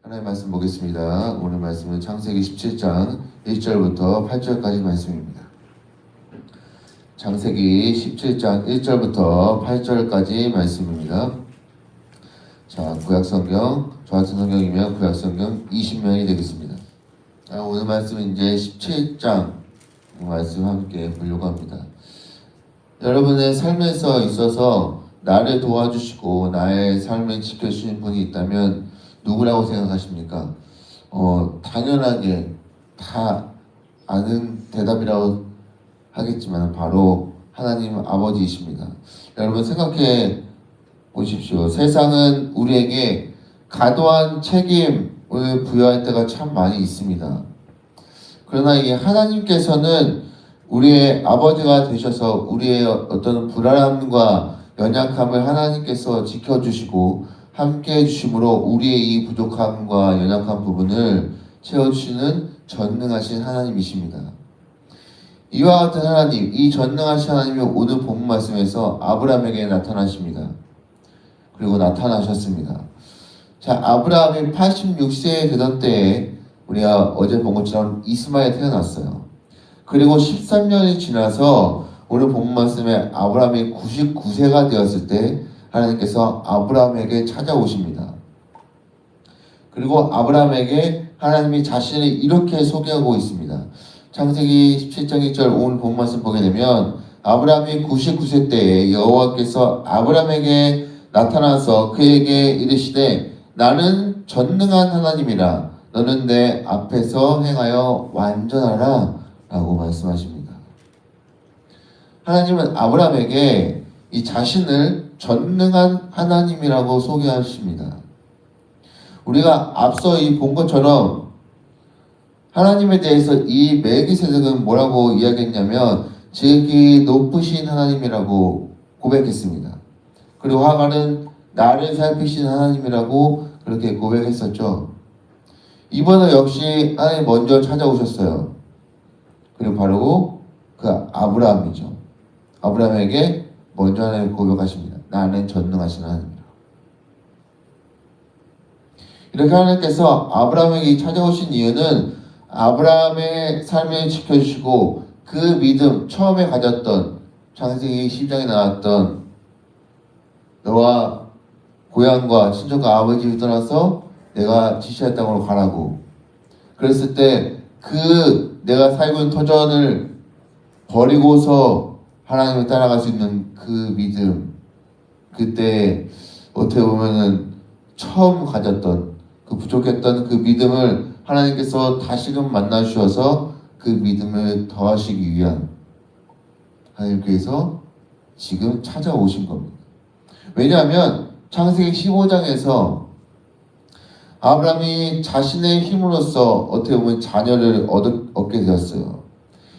하나님 말씀 보겠습니다. 오늘 말씀은 창세기 17장 1절부터 8절까지 말씀입니다. 창세기 17장 1절부터 8절까지 말씀입니다. 자, 구약성경, 저 같은 성경이면 구약성경 20면이 되겠습니다. 오늘 말씀은 이제 17장 말씀 함께 보려고 합니다. 여러분의 삶에서 있어서 나를 도와주시고 나의 삶을 지켜주시는 분이 있다면 누구라고 생각하십니까? 당연하게 다 아는 대답이라고 하겠지만 바로 하나님 아버지이십니다. 여러분 생각해 보십시오. 세상은 우리에게 과도한 책임을 부여할 때가 참 많이 있습니다. 그러나 이 하나님께서는 우리의 아버지가 되셔서 우리의 어떤 불안함과 연약함을 하나님께서 지켜주시고 함께 해주심으로 우리의 이 부족함과 연약한 부분을 채워주시는 전능하신 하나님이십니다. 이와 같은 하나님, 이 전능하신 하나님이 오늘 본문 말씀에서 아브라함에게 나타나십니다. 그리고 나타나셨습니다. 자, 아브라함이 86세에 되던 때에 우리가 어제 본 것처럼 이스마엘이 태어났어요. 그리고 13년이 지나서 오늘 본문 말씀에 아브라함이 99세가 되었을 때 하나님께서 아브라함에게 찾아오십니다. 그리고 아브라함에게 하나님이 자신을 이렇게 소개하고 있습니다. 창세기 17장 1절 오늘 본문 말씀 보게 되면 아브라함이 99세 때에 여호와께서 아브라함에게 나타나서 그에게 이르시되 나는 전능한 하나님이라 너는 내 앞에서 행하여 완전하라 라고 말씀하십니다. 하나님은 아브라함에게 이 자신을 전능한 하나님이라고 소개하십니다. 우리가 앞서 본 것처럼 하나님에 대해서 이 멜기세덱은 뭐라고 이야기했냐면 지극히 높으신 하나님이라고 고백했습니다. 그리고 하갈은 나를 살피신 하나님이라고 그렇게 고백했었죠. 이번에 역시 하나님 먼저 찾아오셨어요. 그리고 바로 그 아브라함이죠. 아브라함에게 먼저 하나님 고백하십니다. 나는 전능하신 하나님이라. 이렇게 하나님께서 아브라함에게 찾아오신 이유는 아브라함의 삶을 지켜주시고 그 믿음, 처음에 가졌던 창세기 10장에 나왔던 너와 고향과 친척과 아버지를 떠나서 내가 지시할 땅으로 가라고 그랬을 때 그 내가 살고 있는 터전을 버리고서 하나님을 따라갈 수 있는 그 믿음, 그때 어떻게 보면은 처음 가졌던 그 부족했던 그 믿음을 하나님께서 다시금 만나 주셔서 그 믿음을 더하시기 위한 하나님께서 지금 찾아오신 겁니다. 왜냐하면 창세기 15장에서 아브라함이 자신의 힘으로써 어떻게 보면 자녀를 얻게 되었어요.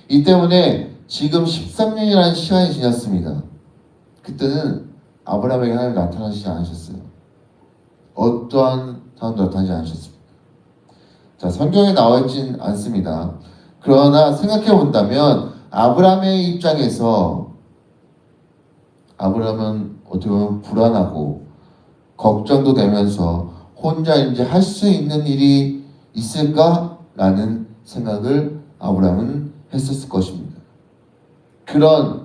이 때문에 지금 13년이라는 시간이 지났습니다. 그때는 아브라함에게 하나님이 나타나시지 않으셨어요. 어떠한 사람도 나타나지 않으셨습니다. 자, 성경에 나와 있진 않습니다. 그러나 생각해 본다면 아브라함의 입장에서 아브라함은 어떻게 보면 불안하고 걱정도 되면서 혼자 이제 할 수 있는 일이 있을까라는 생각을 아브라함은 했었을 것입니다. 그런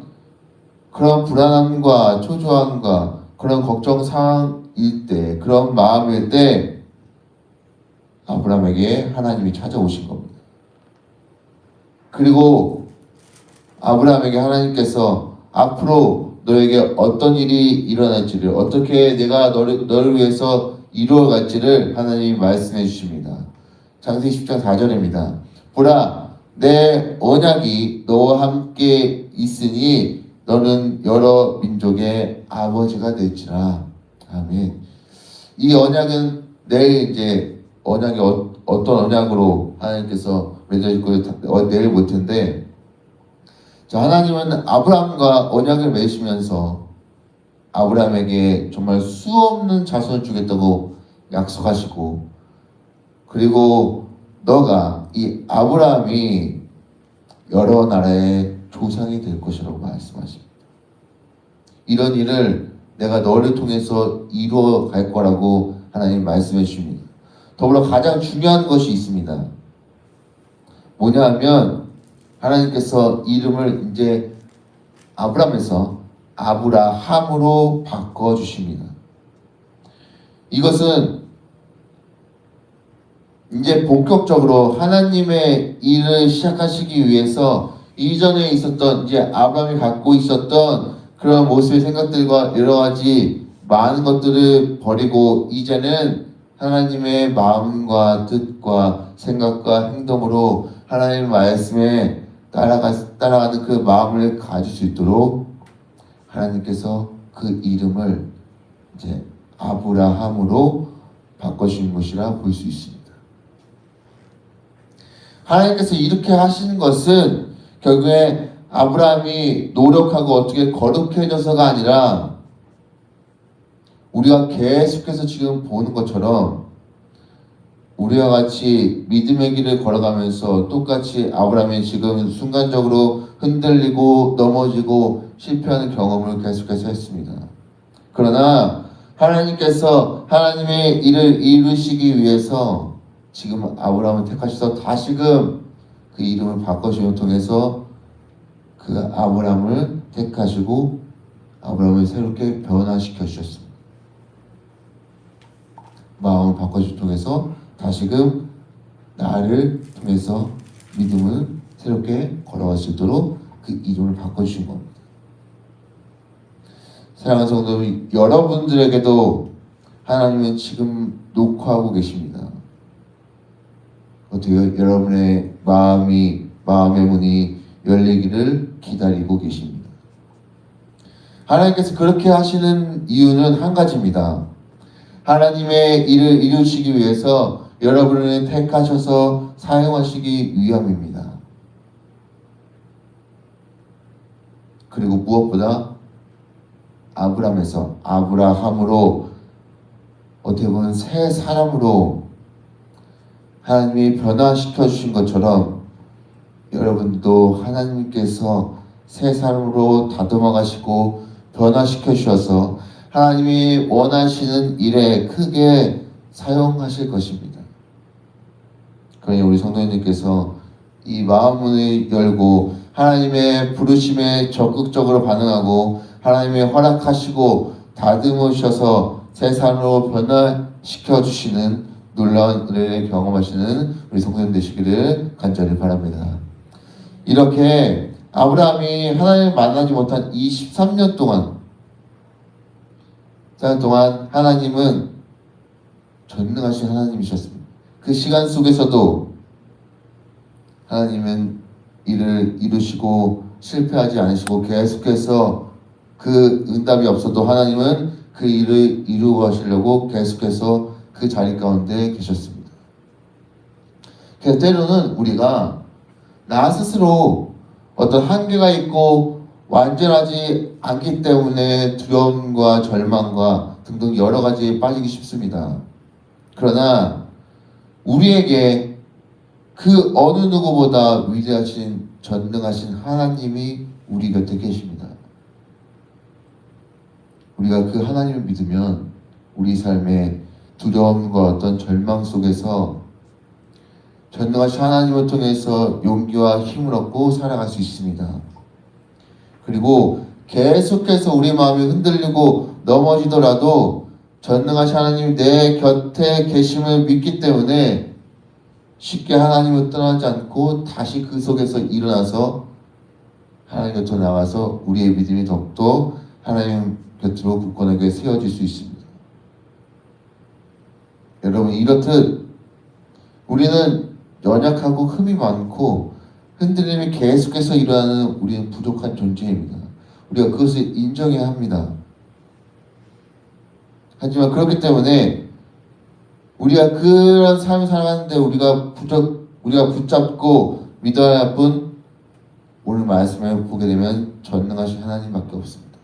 불안함과 초조함과 그런 걱정 상황일 때, 그런 마음일 때 아브라함에게 하나님이 찾아오신 겁니다. 그리고 아브라함에게 하나님께서 앞으로 너에게 어떤 일이 일어날지를, 어떻게 내가 너를 위해서 이루어갈지를 하나님이 말씀해 주십니다. 창세기 10장 4절입니다. 보라, 내 언약이 너와 함께 있으니 너는 여러 민족의 아버지가 될지라. 아멘. 이 언약은 내일 이제 언약이 어떤 언약으로 하나님께서 맺어있고 내일 볼 텐데, 자, 하나님은 아브라함과 언약을 맺으시면서 아브라함에게 정말 수없는 자손을 주겠다고 약속하시고, 그리고 너가 이 아브라함이 여러 나라의 조상이 될 것이라고 말씀하십니다. 이런 일을 내가 너를 통해서 이루어 갈 거라고 하나님 말씀해 주십니다. 더불어 가장 중요한 것이 있습니다. 뭐냐 하면 하나님께서 이름을 이제 아브람에서 아브라함으로 바꿔주십니다. 이것은 이제 본격적으로 하나님의 일을 시작하시기 위해서 이전에 있었던 이제 아브라함이 갖고 있었던 그런 모습의 생각들과 여러 가지 많은 것들을 버리고 이제는 하나님의 마음과 뜻과 생각과 행동으로 하나님의 말씀에 따라가는 그 마음을 가질 수 있도록 하나님께서 그 이름을 이제 아브라함으로 바꿔주신 것이라 볼 수 있습니다. 하나님께서 이렇게 하시는 것은 결국에 아브라함이 노력하고 어떻게 거룩해져서가 아니라 우리가 계속해서 지금 보는 것처럼 우리와 같이 믿음의 길을 걸어가면서 똑같이 아브라함이 지금 순간적으로 흔들리고 넘어지고 실패하는 경험을 계속해서 했습니다. 그러나 하나님께서 하나님의 일을 이루시기 위해서 지금 아브라함을 택하셔서 다시금 그 이름을 바꿔주심을 통해서 그 아브라함을 택하시고 아브라함을 새롭게 변화시켜 주셨습니다. 마음을 바꿔주심을 통해서 다시금 나를 통해서 믿음을 새롭게 걸어갈 수 있도록 그 이름을 바꿔주신 겁니다. 사랑하는 성도 여러분들에게도 하나님은 지금 녹화하고 계십니다. 어떻게 여러분의 마음의 문이 열리기를 기다리고 계십니다. 하나님께서 그렇게 하시는 이유는 한 가지입니다. 하나님의 일을 이루시기 위해서 여러분을 택하셔서 사용하시기 위함입니다. 그리고 무엇보다 아브라함으로 어떻게 보면 새 사람으로 하나님이 변화시켜 주신 것처럼 여러분도 하나님께서 새 사람으로 다듬어 가시고 변화시켜 주셔서 하나님이 원하시는 일에 크게 사용하실 것입니다. 그러니 우리 성도님들께서 이 마음문을 열고 하나님의 부르심에 적극적으로 반응하고 하나님의 허락하시고 다듬으셔서 새 사람으로 변화시켜 주시는 놀라운 은혜를 경험하시는 우리 성도님 되시기를 간절히 바랍니다. 이렇게 아브라함이 하나님을 만나지 못한 23년 동안 하나님은 전능하신 하나님이셨습니다. 그 시간 속에서도 하나님은 일을 이루시고 실패하지 않으시고 계속해서 그 응답이 없어도 하나님은 그 일을 이루어 가시려고 계속해서 그 자리 가운데 계셨습니다. 그래서 때로는 우리가 나 스스로 어떤 한계가 있고 완전하지 않기 때문에 두려움과 절망과 등등 여러 가지에 빠지기 쉽습니다. 그러나 우리에게 그 어느 누구보다 위대하신 전능하신 하나님이 우리 곁에 계십니다. 우리가 그 하나님을 믿으면 우리 삶의 두려움과 어떤 절망 속에서 전능하신 하나님을 통해서 용기와 힘을 얻고 살아갈 수 있습니다. 그리고 계속해서 우리 마음이 흔들리고 넘어지더라도 전능하신 하나님이 내 곁에 계심을 믿기 때문에 쉽게 하나님을 떠나지 않고 다시 그 속에서 일어나서 하나님 곁으로 나가서 우리의 믿음이 더욱더 하나님 곁으로 굳건하게 세워질 수 있습니다. 여러분, 이렇듯 우리는 연약하고 흠이 많고 흔들림이 계속해서 일어나는 우리는 부족한 존재입니다. 우리가 그것을 인정해야 합니다. 하지만 그렇기 때문에 우리가 그런 삶을 살아가는데 우리가 붙잡고 믿어야 할 분, 오늘 말씀을 보게 되면 전능하신 하나님밖에 없습니다.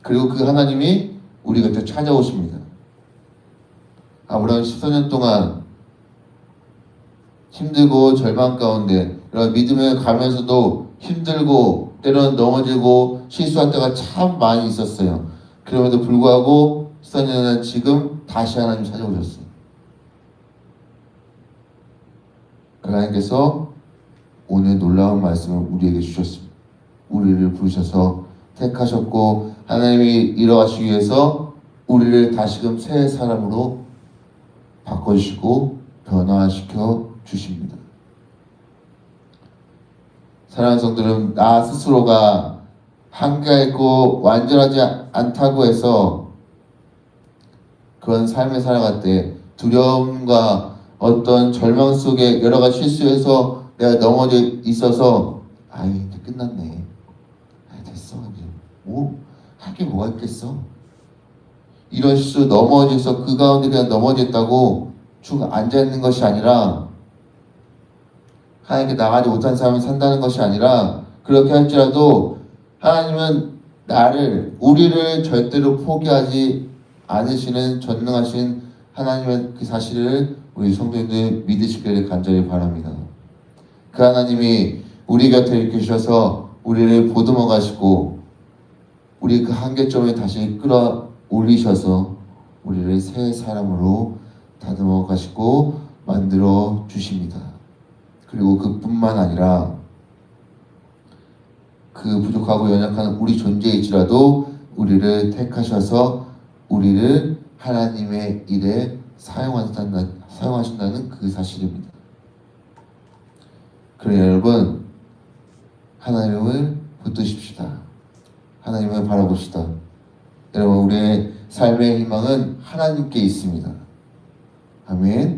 그리고 그 하나님이 우리 곁에 찾아오십니다. 아브라함 14년 동안 힘들고 절망 가운데 이런 믿음에 가면서도 힘들고 때로는 넘어지고 실수할 때가 참 많이 있었어요. 그럼에도 불구하고 14년은 지금 다시 하나님 찾아오셨어요. 하나님께서 오늘 놀라운 말씀을 우리에게 주셨습니다. 우리를 부르셔서 택하셨고 하나님이 일어나시기 위해서 우리를 다시금 새 사람으로 바꿔주시고 변화시켜 주십니다. 사랑하는 성도들은 나 스스로가 한계가 있고 완전하지 않다고 해서 그런 삶을 살아갈 때 두려움과 어떤 절망 속에 여러 가지 실수해서 내가 넘어져 있어서 이제 끝났네. 됐어. 이제 할 게 뭐가 있겠어. 이런 실수 넘어져서 그 가운데 그냥 넘어졌다고 쭉 앉아있는 것이 아니라 하나님께 나가지 못한 삶을 산다는 것이 아니라 그렇게 할지라도 하나님은 우리를 절대로 포기하지 않으시는 전능하신 하나님의 그 사실을 우리 성도님들 믿으시기를 간절히 바랍니다. 그 하나님이 우리 곁에 이렇게 주셔서 우리를 보듬어 가시고 우리 그 한계점에 다시 끌어올리셔서 우리를 새 사람으로 다듬어 가시고 만들어 주십니다. 그리고 그뿐만 아니라 그 부족하고 연약한 우리 존재일지라도 우리를 택하셔서 우리를 하나님의 일에 사용하신다는 그 사실입니다. 그래 여러분, 하나님을 붙드십시다. 하나님을 바라봅시다. 여러분, 우리의 삶의 희망은 하나님께 있습니다. 아멘.